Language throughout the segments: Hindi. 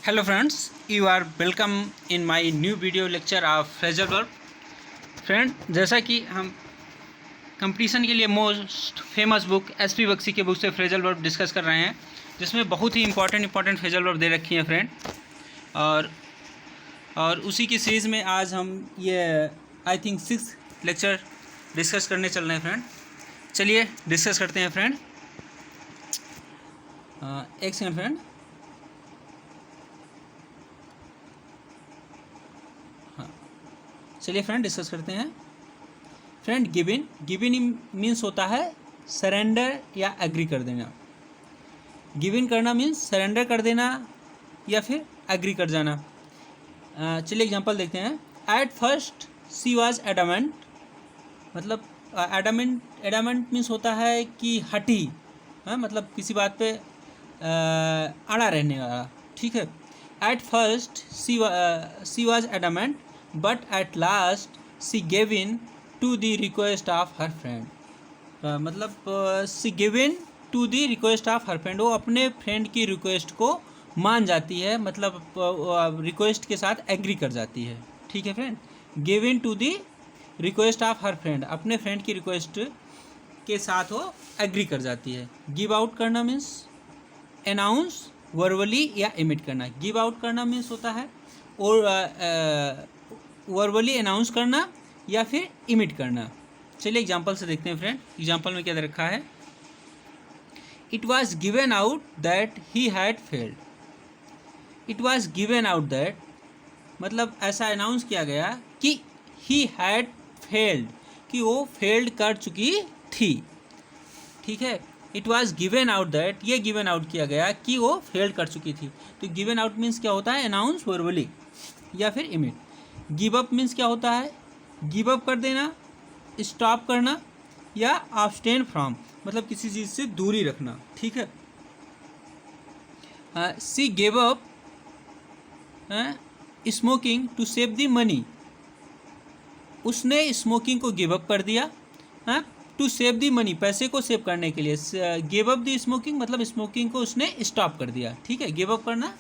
Hello friends, you are welcome in my new video lecture of phrasal verb. Friend, जैसा कि हम कंपटीशन के लिए most famous book SP Bakshi के बुक से फ्रेजल वर्ब डिस्कस कर रहे हैं, जिसमें बहुत ही इंपॉर्टेंट फ्रेजल वर्ब दे रखी हैं फ्रेंड। और उसी की सीरीज़ में आज हम ये आई थिंक 6 लेक्चर डिस्कस करने चल रहे हैं फ्रेंड। चलिए डिस्कस करते हैं फ्रेंड। एक सेकंड फ्रेंड। चलिए फ्रेंड डिस्कस करते हैं। फ्रेंड, गिविन मीन्स होता है सरेंडर या एग्री कर देना। गिविन करना मीन्स सरेंडर कर देना या फिर एग्री कर जाना। चलिए एग्जांपल देखते हैं। Eight first she was adamant, मतलब एडामेंट मीन्स होता है कि हठी, मतलब किसी बात पे अड़ा रहने वाला, ठीक है। At first she was adamant but at last she gave in to the request of her friend. मतलब she give in to the request of her friend, वो अपने फ्रेंड की रिक्वेस्ट को मान जाती है, मतलब रिक्वेस्ट के साथ एग्री कर जाती है, ठीक है friend. Give in to the request of her friend, अपने फ्रेंड की रिक्वेस्ट के साथ वो एग्री कर जाती है। गिव आउट करना मीन्स अनाउंस वर्बली या इमिट करना। गिव आउट करना मीन्स होता है और वर्बली अनाउंस करना या फिर इमिट करना। चलिए एग्जांपल से देखते हैं फ्रेंड। एग्जांपल में क्या दे रखा है। It was given out that he had failed. It was given out that मतलब ऐसा अनाउंस किया गया कि ही हैड फेल्ड, कि वो फेल्ड कर चुकी थी, ठीक है। It was given out that, ये गिवन आउट किया गया कि वो फेल्ड कर चुकी थी। तो गिवन आउट मीन्स क्या होता है, अनाउंस वर्बली या फिर इमिट। गिव अप मीन्स क्या होता है, गिव अप कर देना, स्टॉप करना या अब्सटेन फ्रॉम, मतलब किसी चीज़ से दूरी रखना, ठीक है। She give up smoking to save the money, उसने स्मोकिंग को गिव अप कर दिया टू सेव द मनी, पैसे को सेव करने के लिए। गिव अप द स्मोकिंग मतलब स्मोकिंग को उसने स्टॉप कर दिया, ठीक है। गिव अप करना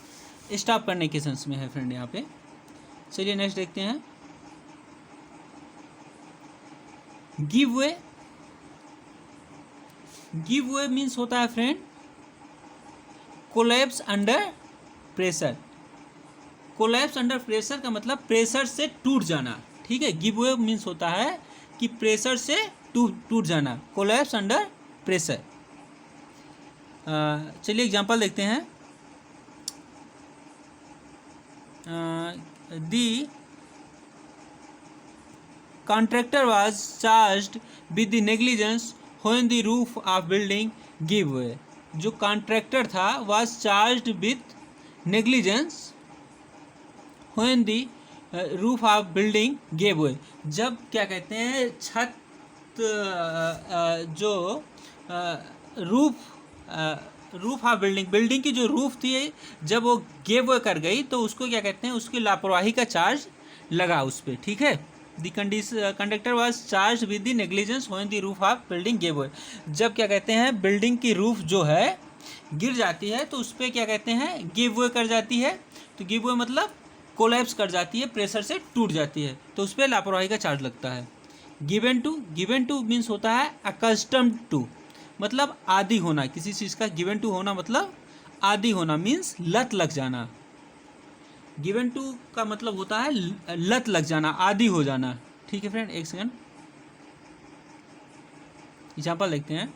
स्टॉप करने के सेंस में है फ्रेंड यहाँ पे। चलिए नेक्स्ट देखते हैं। Give way, give way means होता है friend collapse under pressure. Collapse under pressure का मतलब प्रेशर से टूट जाना, ठीक है। गिव वे मीन्स होता है कि प्रेशर से टूट जाना, कोलैप्स अंडर प्रेशर। चलिए एग्जांपल देखते हैं। The contractor was charged with the negligence when the roof of building gave way. जो कॉन्ट्रैक्टर था was charged with negligence when the roof of building gave way. जब क्या कहते हैं छत जो रूफ ऑफ बिल्डिंग की जो रूफ थी, जब वो गेव कर गई तो उसको क्या कहते हैं, उसकी लापरवाही का चार्ज लगा उस पर, ठीक है। The conductor was charge with the negligence when the roof of building gave way. जब क्या कहते हैं बिल्डिंग की रूफ जो है गिर जाती है तो उस पर क्या कहते हैं गिव वे कर जाती है। तो गिव वे मतलब कोलैप्स कर जाती है, प्रेशर से टूट जाती है, तो उस पर लापरवाही का चार्ज लगता है। गिवन टू मीन्स होता है अकस्टम्ड टू, मतलब आदी होना किसी चीज़ का। गिवन टू होना मतलब आदी होना, मीन्स लत लग जाना। गिवन टू का मतलब होता है लत लग जाना, आदी हो जाना, ठीक है फ्रेंड। एक सेकंड एग्जांपल देखते हैं।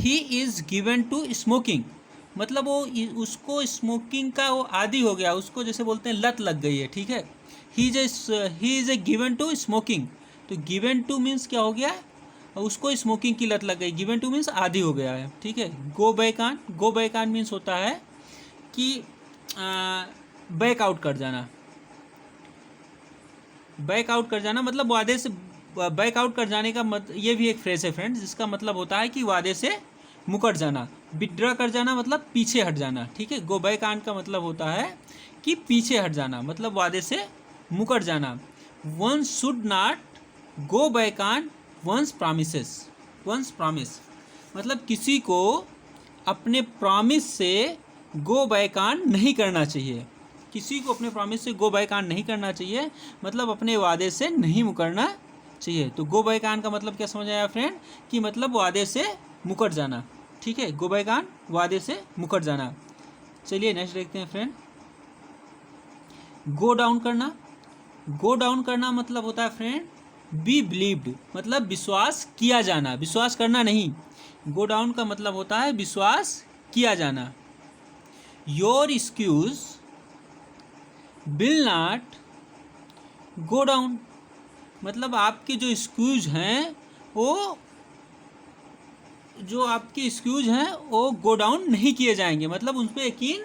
He is given to smoking, मतलब वो उसको स्मोकिंग का वो आदी हो गया, उसको जैसे बोलते हैं लत लग गई है, ठीक है। He is a given to smoking, तो गिवन टू मीन्स क्या हो गया, उसको स्मोकिंग की लत लग गई। गिवन टू मीन्स आदी हो गया है, ठीक है। गो बैक ऑन मीन्स होता है कि बैक आउट कर जाना। बैक आउट कर जाना मतलब वादे से बैक आउट कर जाने का ये भी एक फ्रेज है फ्रेंड, जिसका मतलब होता है कि वादे से मुकर जाना। विड्रॉ कर जाना मतलब पीछे हट जाना, ठीक है। गो बैक ऑन का मतलब होता है कि पीछे हट जाना, मतलब वादे से मुकर जाना। One should not go back on one's promise मतलब किसी को अपने प्रॉमिस से गो बैक ऑन नहीं करना चाहिए, किसी को अपने प्रॉमिस से गो बैक ऑन नहीं करना चाहिए, मतलब अपने वादे से नहीं मुकरना चाहिए। तो गो बैक ऑन का मतलब क्या समझ आया फ्रेंड, कि मतलब वादे से मुकर जाना। ठीक है, गो बैक ऑन वादे से मुकर जाना। चलिए नेक्स्ट देखते हैं फ्रेंड, गो डाउन करना। गो डाउन करना मतलब होता है फ्रेंड बी बिलीव्ड, मतलब विश्वास किया जाना, विश्वास करना नहीं। गो डाउन का मतलब होता है विश्वास किया जाना। Your excuse will not go down, मतलब आपके जो एक्सक्यूज हैं वो गो डाउन नहीं किए जाएंगे, मतलब उन पर यकीन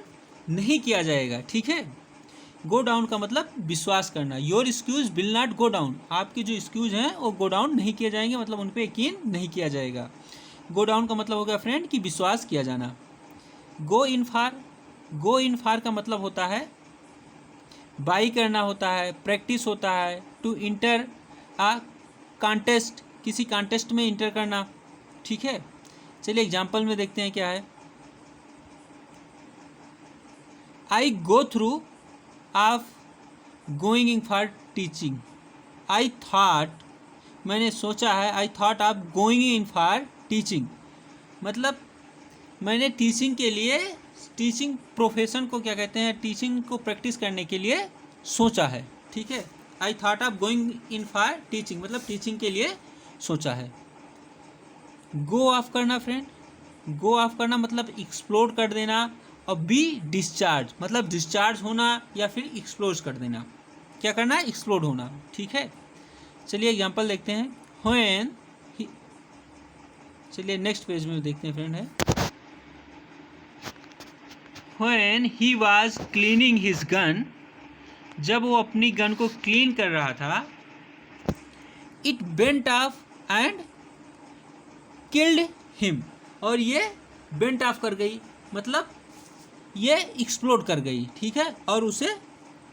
नहीं किया जाएगा। ठीक है, गो डाउन का मतलब विश्वास करना। Your excuse will not go down, आपके जो एक्सक्यूज हैं वो गो डाउन नहीं किए जाएंगे, मतलब उन पर यकीन नहीं किया जाएगा। गो डाउन का मतलब हो गया फ्रेंड कि विश्वास किया जाना। गो इन फार, गो इन फार का मतलब होता है बाई करना होता है, प्रैक्टिस होता है। टू इंटर आ कॉन्टेस्ट, किसी कॉन्टेस्ट में इंटर करना। ठीक है, चलिए एग्जाम्पल में देखते हैं क्या है। I go through of going in for teaching. I thought, मैंने सोचा है, I thought of going in for teaching, मतलब मैंने टीचिंग के लिए, टीचिंग प्रोफेशन को क्या कहते हैं, टीचिंग को प्रैक्टिस करने के लिए सोचा है। ठीक है, I thought of going in for teaching, मतलब टीचिंग के लिए सोचा है। गो ऑफ करना फ्रेंड, गो ऑफ करना मतलब एक्सप्लोड कर देना, और बी डिस्चार्ज मतलब डिस्चार्ज होना या फिर एक्सप्लोज कर देना। क्या करना है, एक्सप्लोड होना। ठीक है, चलिए एग्जांपल देखते हैं। व्हेन, चलिए नेक्स्ट पेज में देखते हैं फ्रेंड है। When he was cleaning his gun, जब वो अपनी गन को क्लीन कर रहा था, it bent of and killed him, और ये बेंट ऑफ कर गई, मतलब ये एक्सप्लोड कर गई। ठीक है, और उसे,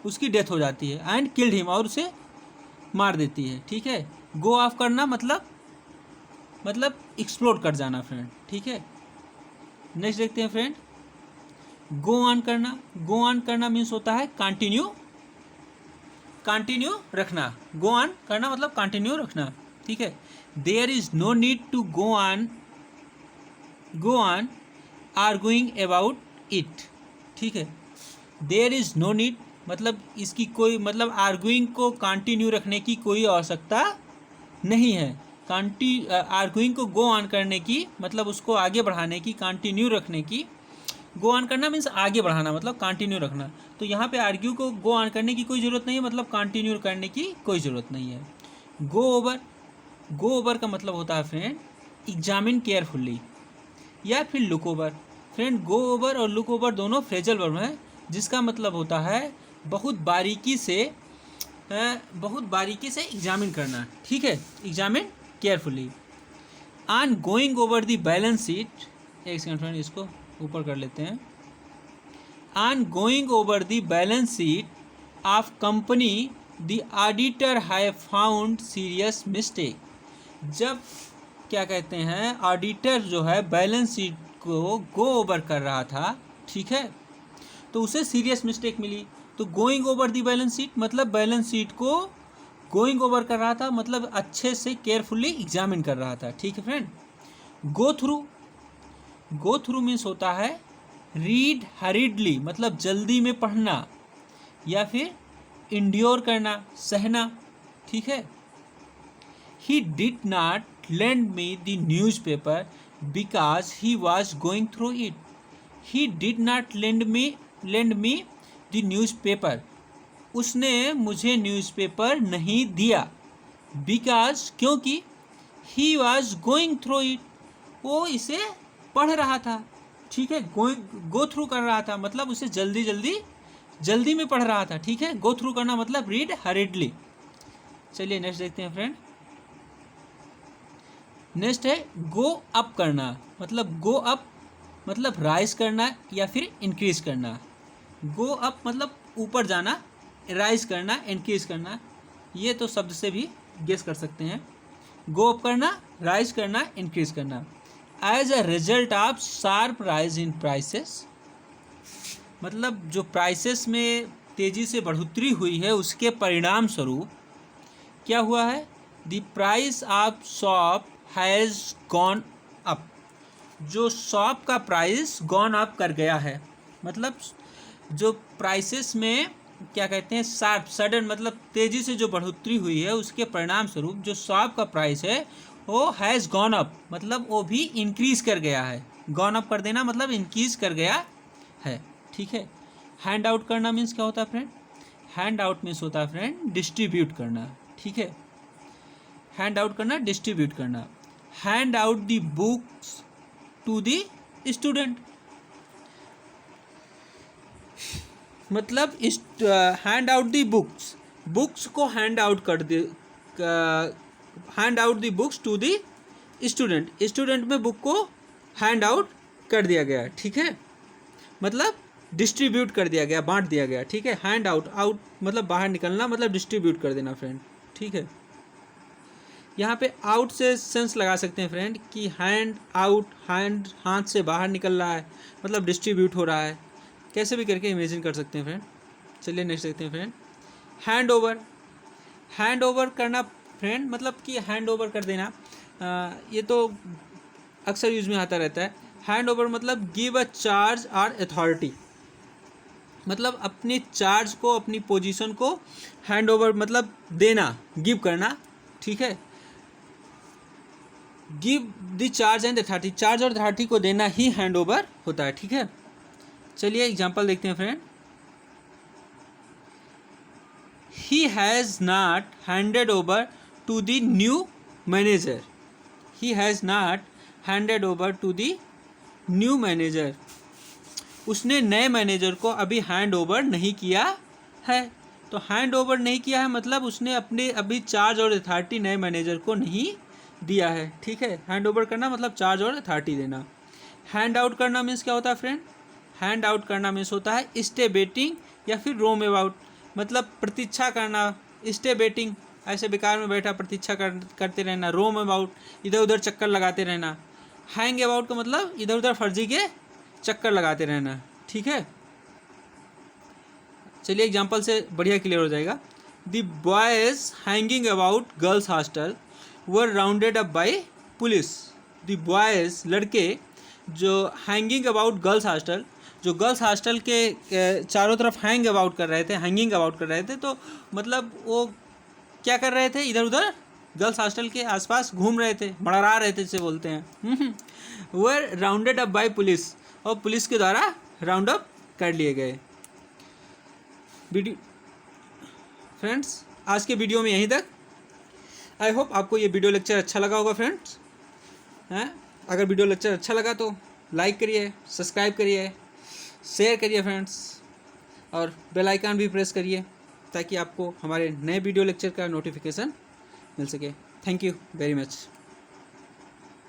उसकी डेथ हो जाती है। एंड किल्ड हिम, और उसे मार देती है। ठीक है, गो ऑफ करना मतलब एक्सप्लोड कर जाना फ्रेंड। ठीक है, नेक्स्ट देखते हैं फ्रेंड, गो ऑन करना। गो ऑन करना मीन्स होता है कंटिन्यू, कंटिन्यू रखना। गो ऑन करना मतलब कंटिन्यू रखना। ठीक है, there is no need to go on arguing about it. ठीक है, देयर इज नो नीड मतलब इसकी कोई, मतलब आर्गुइंग को कंटिन्यू रखने की कोई आवश्यकता नहीं है। आर्गुइंग को गो ऑन करने की मतलब उसको आगे बढ़ाने की, कंटिन्यू रखने की। गो ऑन करना मीन्स आगे बढ़ाना, मतलब कंटिन्यू रखना। तो यहाँ पे आर्ग्यू को गो ऑन करने की कोई ज़रूरत नहीं है, मतलब कंटिन्यू करने की कोई ज़रूरत नहीं है। गो ओवर, गो ओवर का मतलब होता है फ्रेंड एग्जामिन केयरफुली या फिर look over. Friend go over और लुक ओवर दोनों फ्रेजल वर्ब हैं, जिसका मतलब होता है बहुत बारीकी से एग्जामिन करना। ठीक है, examine carefully. On going over the balance sheet, एक सेकंड फ्रेंड इसको ऊपर कर लेते हैं। On going over the balance sheet of company the auditor have found serious mistake. जब क्या कहते हैं, ऑडिटर जो है बैलेंस शीट को गो ओवर कर रहा था, ठीक है, तो उसे सीरियस मिस्टेक मिली। तो going over the balance sheet मतलब बैलेंस शीट को गोइंग ओवर कर रहा था, मतलब अच्छे से केयरफुली एग्जामिन कर रहा था। ठीक है friend, go through, go through means होता है रीड हरीडली मतलब जल्दी में पढ़ना, या फिर इंड्योर करना, सहना। ठीक है, he did not lend me the news paper because he was going through it. He did not lend me the news paper, उसने मुझे न्यूज़पेपर नहीं दिया। बिकॉज क्योंकि he was going through it, वो इसे पढ़ रहा था। ठीक है, गो थ्रू कर रहा था मतलब उसे जल्दी में पढ़ रहा था। ठीक है, गो थ्रू करना मतलब रीड हरीडली। चलिए नेक्स्ट देखते हैं फ्रेंड। नेक्स्ट है गो अप करना, मतलब गो अप मतलब राइज करना या फिर इंक्रीज करना। गो अप मतलब ऊपर जाना, राइज करना, इंक्रीज करना, ये तो शब्द से भी गेस कर सकते हैं। गो अप करना, राइज करना, इंक्रीज करना। As a result of sharp rise in prices मतलब जो प्राइसेस में तेज़ी से बढ़ोतरी हुई है उसके परिणाम स्वरूप क्या हुआ है, the price of shop has gone up, जो शॉप का प्राइस गॉन अप कर गया है। मतलब जो प्राइसेस में क्या कहते हैं, शार्प सडन मतलब तेज़ी से जो बढ़ोतरी हुई है उसके परिणाम स्वरूप जो शॉप का प्राइस है वो हैज़ गॉन अप, मतलब वो भी इंक्रीज़ कर गया है। गॉन अप कर देना मतलब इंक्रीज़ कर गया है, ठीक है। हैंड आउट करना मीन्स क्या होता है फ्रेंड, हैंड आउट मीन्स होता है फ्रेंड डिस्ट्रीब्यूट करना, ठीक है। हैंड आउट करना, डिस्ट्रीब्यूट करना। Hand out the books to the student, मतलब hand out the books, books को हैंड आउट कर दे, hand out the books to the student, student में बुक को हैंड आउट कर दिया गया, ठीक है। मतलब डिस्ट्रीब्यूट कर दिया गया, बांट दिया गया, ठीक है। हैंड आउट, आउट मतलब बाहर निकलना, मतलब डिस्ट्रीब्यूट कर देना फ्रेंड, ठीक है। यहाँ पे आउट से सेंस लगा सकते हैं फ्रेंड कि हैंड आउट, हैंड हाथ से बाहर निकल रहा है, मतलब डिस्ट्रीब्यूट हो रहा है, कैसे भी करके इमेजिन कर सकते हैं फ्रेंड। चलिए नेक्स्ट देखते हैं friend, hand over. Hand over करना फ्रेंड मतलब कि हैंड ओवर कर देना, ये तो अक्सर यूज में आता रहता है। हैंड ओवर मतलब गिव अ चार्ज और अथॉरिटी, मतलब अपने चार्ज को, अपनी पोजीशन को हैंड ओवर मतलब देना, गिव करना, ठीक है। Give the charge and authority, charge और अथॉरिटी को देना ही हैंड ओवर होता है, ठीक है। चलिए एग्जाम्पल देखते हैं friend, he has not handed over to the new manager, he has not handed over to the new manager, उसने नए मैनेजर को अभी हैंड ओवर नहीं किया है। तो हैंड ओवर नहीं किया है मतलब उसने अपने अभी चार्ज और अथॉरिटी नए मैनेजर को नहीं दिया है, ठीक है। हैंड ओवर करना मतलब चार्ज और अथॉरिटी देना। हैंड आउट करना मीन्स क्या होता है फ्रेंड, हैंड आउट करना मीन्स होता है स्टे बेटिंग या फिर रोम अबाउट, मतलब प्रतीक्षा करना, स्टे बेटिंग ऐसे बेकार में बैठा प्रतीक्षा करते रहना, रोम अबाउट इधर उधर चक्कर लगाते रहना, हैंग अबाउट का मतलब इधर उधर फर्जी के चक्कर लगाते रहना, ठीक है। चलिए एग्जांपल से बढ़िया क्लियर हो जाएगा। The boys hanging about girls hostel were rounded up by police, the boys लड़के जो हैंगिंग अबाउट गर्ल्स हॉस्टल, जो गर्ल्स हॉस्टल के चारों तरफ हैंग अबाउट कर रहे थे, हैंगिंग अबाउट कर रहे थे, तो मतलब वो क्या कर रहे थे, इधर उधर गर्ल्स हॉस्टल के आसपास घूम रहे थे, मड़रा रहे थे जिसे बोलते हैं। वर राउंडेड अप बाय पुलिस, और पुलिस के द्वारा राउंड अप कर लिए गए। वीडियो फ्रेंड्स आज के वीडियो में यहीं तक। आई होप आपको ये वीडियो लेक्चर अच्छा लगा होगा फ्रेंड्स, हैं। अगर वीडियो लेक्चर अच्छा लगा तो लाइक करिए, सब्सक्राइब करिए, शेयर करिए फ्रेंड्स, और बेल आइकन भी प्रेस करिए ताकि आपको हमारे नए वीडियो लेक्चर का नोटिफिकेशन मिल सके। Thank you very much.